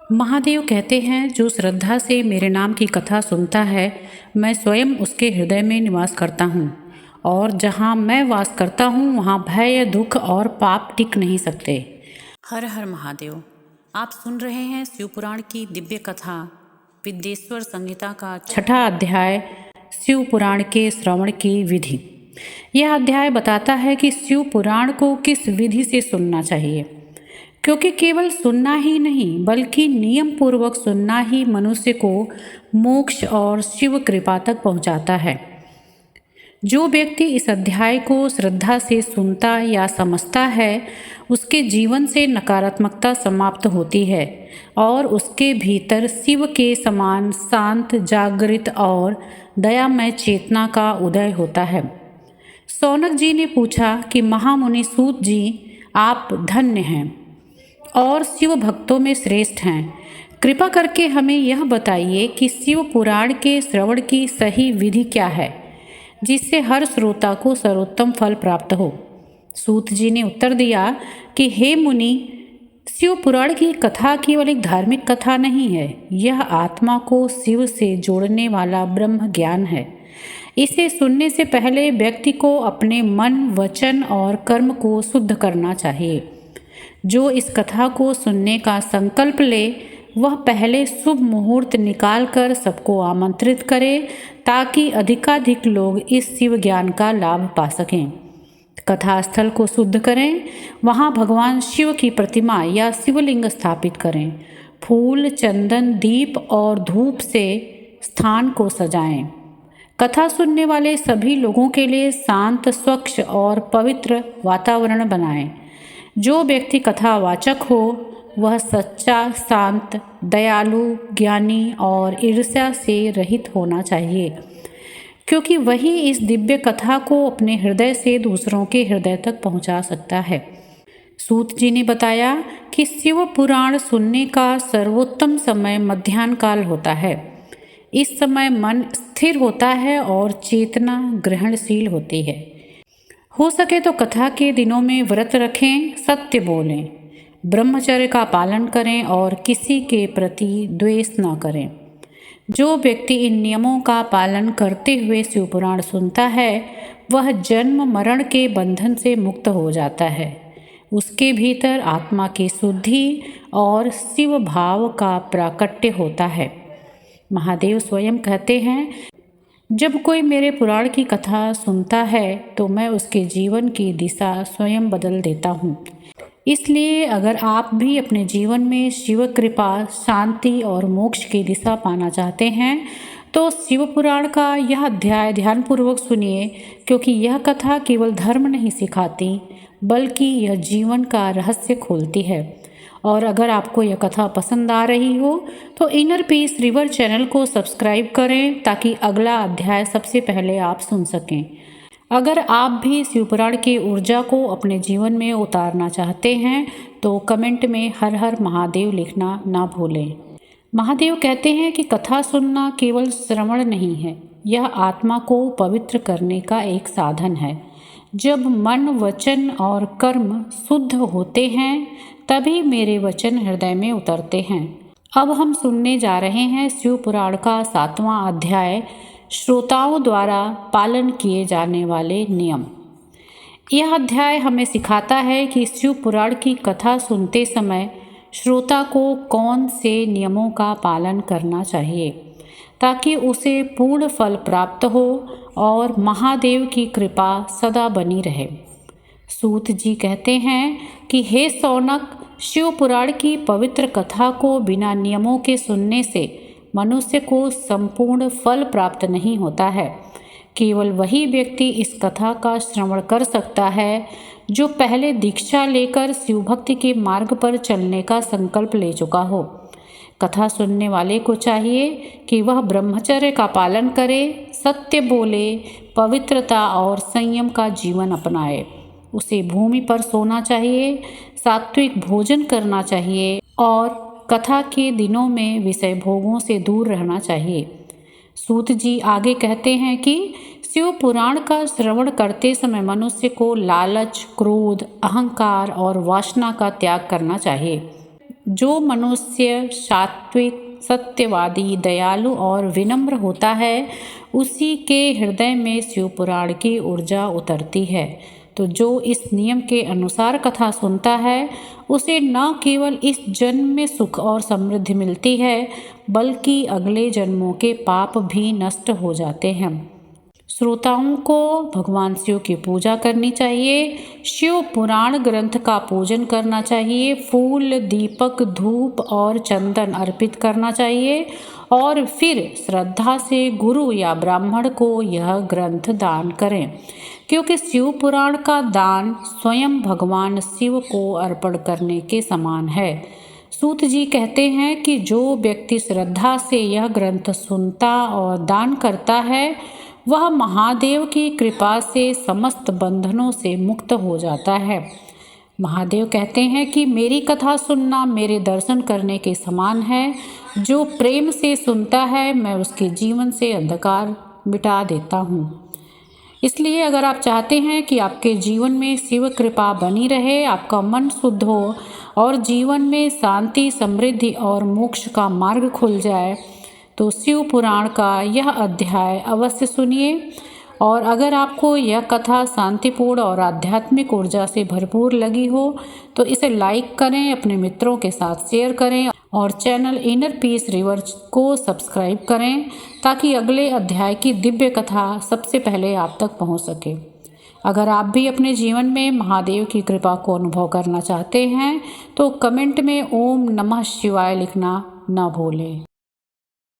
महादेव कहते हैं, जो श्रद्धा से मेरे नाम की कथा सुनता है, मैं स्वयं उसके हृदय में निवास करता हूँ। और जहाँ मैं वास करता हूँ वहाँ भय, दुख और पाप टिक नहीं सकते। हर हर महादेव। आप सुन रहे हैं शिवपुराण की दिव्य कथा, विद्येश्वर संहिता का 6वां अध्याय, शिवपुराण के श्रवण की विधि। यह अध्याय बताता है कि शिवपुराण को किस विधि से सुनना चाहिए, क्योंकि केवल सुनना ही नहीं बल्कि नियम पूर्वक सुनना ही मनुष्य को मोक्ष और शिव कृपा तक पहुंचाता है। जो व्यक्ति इस अध्याय को श्रद्धा से सुनता या समझता है, उसके जीवन से नकारात्मकता समाप्त होती है और उसके भीतर शिव के समान शांत, जागृत और दयामय चेतना का उदय होता है। शौनक जी ने पूछा कि महामुनि सूत जी, आप धन्य हैं और शिव भक्तों में श्रेष्ठ हैं। कृपा करके हमें यह बताइए कि शिव पुराण के श्रवण की सही विधि क्या है, जिससे हर श्रोता को सर्वोत्तम फल प्राप्त हो। सूत जी ने उत्तर दिया कि हे मुनि, शिव पुराण की कथा केवल एक धार्मिक कथा नहीं है, यह आत्मा को शिव से जोड़ने वाला ब्रह्म ज्ञान है। इसे सुनने से पहले व्यक्ति को अपने मन, वचन और कर्म को शुद्ध करना चाहिए। जो इस कथा को सुनने का संकल्प ले, वह पहले शुभ मुहूर्त निकालकर सबको आमंत्रित करे, ताकि अधिकाधिक लोग इस शिव ज्ञान का लाभ पा सकें। कथा स्थल को शुद्ध करें, वहाँ भगवान शिव की प्रतिमा या शिवलिंग स्थापित करें। फूल, चंदन, दीप और धूप से स्थान को सजाएं। कथा सुनने वाले सभी लोगों के लिए शांत, स्वच्छ और पवित्र वातावरण बनाएं। जो व्यक्ति कथावाचक हो वह सच्चा, शांत, दयालु, ज्ञानी और ईर्ष्या से रहित होना चाहिए, क्योंकि वही इस दिव्य कथा को अपने हृदय से दूसरों के हृदय तक पहुंचा सकता है। सूत जी ने बताया कि शिव पुराण सुनने का सर्वोत्तम समय मध्याह्न काल होता है। इस समय मन स्थिर होता है और चेतना ग्रहणशील होती है। हो सके तो कथा के दिनों में व्रत रखें, सत्य बोलें, ब्रह्मचर्य का पालन करें और किसी के प्रति द्वेष न करें। जो व्यक्ति इन नियमों का पालन करते हुए शिवपुराण सुनता है, वह जन्म मरण के बंधन से मुक्त हो जाता है। उसके भीतर आत्मा की शुद्धि और शिव भाव का प्राकट्य होता है। महादेव स्वयं कहते हैं, जब कोई मेरे पुराण की कथा सुनता है तो मैं उसके जीवन की दिशा स्वयं बदल देता हूँ। इसलिए अगर आप भी अपने जीवन में शिव कृपा, शांति और मोक्ष की दिशा पाना चाहते हैं तो शिव पुराण का यह अध्याय ध्यानपूर्वक सुनिए, क्योंकि यह कथा केवल धर्म नहीं सिखाती बल्कि यह जीवन का रहस्य खोलती है। और अगर आपको यह कथा पसंद आ रही हो तो इनर पीस रिवर चैनल को सब्सक्राइब करें, ताकि अगला अध्याय सबसे पहले आप सुन सकें। अगर आप भी शिवपुराण की ऊर्जा को अपने जीवन में उतारना चाहते हैं तो कमेंट में हर हर महादेव लिखना ना भूलें। महादेव कहते हैं कि कथा सुनना केवल श्रवण नहीं है, यह आत्मा को पवित्र करने का एक साधन है। जब मन, वचन और कर्म शुद्ध होते हैं, तभी मेरे वचन हृदय में उतरते हैं। अब हम सुनने जा रहे हैं शिवपुराण का 7वां अध्याय, श्रोताओं द्वारा पालन किए जाने वाले नियम। यह अध्याय हमें सिखाता है कि शिवपुराण की कथा सुनते समय श्रोता को कौन से नियमों का पालन करना चाहिए, ताकि उसे पूर्ण फल प्राप्त हो और महादेव की कृपा सदा बनी रहे। सूत जी कहते हैं कि हे शौनक, शिव पुराण की पवित्र कथा को बिना नियमों के सुनने से मनुष्य को संपूर्ण फल प्राप्त नहीं होता है। केवल वही व्यक्ति इस कथा का श्रवण कर सकता है जो पहले दीक्षा लेकर शिव भक्ति के मार्ग पर चलने का संकल्प ले चुका हो। कथा सुनने वाले को चाहिए कि वह ब्रह्मचर्य का पालन करे, सत्य बोले, पवित्रता और संयम का जीवन अपनाए। उसे भूमि पर सोना चाहिए, सात्विक भोजन करना चाहिए और कथा के दिनों में विषय भोगों से दूर रहना चाहिए। सूत जी आगे कहते हैं कि शिव पुराण का श्रवण करते समय मनुष्य को लालच, क्रोध, अहंकार और वासना का त्याग करना चाहिए। जो मनुष्य सात्विक, सत्यवादी, दयालु और विनम्र होता है, उसी के हृदय में शिव पुराण की ऊर्जा उतरती है। तो जो इस नियम के अनुसार कथा सुनता है, उसे न केवल इस जन्म में सुख और समृद्धि मिलती है, बल्कि अगले जन्मों के पाप भी नष्ट हो जाते हैं। श्रोताओं को भगवान शिव की पूजा करनी चाहिए, शिव पुराण ग्रंथ का पूजन करना चाहिए, फूल, दीपक, धूप और चंदन अर्पित करना चाहिए और फिर श्रद्धा से गुरु या ब्राह्मण को यह ग्रंथ दान करें, क्योंकि शिव पुराण का दान स्वयं भगवान शिव को अर्पण करने के समान है। सूत जी कहते हैं कि जो व्यक्ति श्रद्धा से यह ग्रंथ सुनता और दान करता है, वह महादेव की कृपा से समस्त बंधनों से मुक्त हो जाता है। महादेव कहते हैं कि मेरी कथा सुनना मेरे दर्शन करने के समान है। जो प्रेम से सुनता है, मैं उसके जीवन से अंधकार मिटा देता हूँ। इसलिए अगर आप चाहते हैं कि आपके जीवन में शिव कृपा बनी रहे, आपका मन शुद्ध हो और जीवन में शांति, समृद्धि और मोक्ष का मार्ग खुल जाए, तो शिव पुराण का यह अध्याय अवश्य सुनिए। और अगर आपको यह कथा शांतिपूर्ण और आध्यात्मिक ऊर्जा से भरपूर लगी हो, तो इसे लाइक करें, अपने मित्रों के साथ शेयर करें और चैनल इनर पीस रिवर को सब्सक्राइब करें, ताकि अगले अध्याय की दिव्य कथा सबसे पहले आप तक पहुंच सके। अगर आप भी अपने जीवन में महादेव की कृपा को अनुभव करना चाहते हैं, तो कमेंट में ओम नमः शिवाय लिखना न भूलें।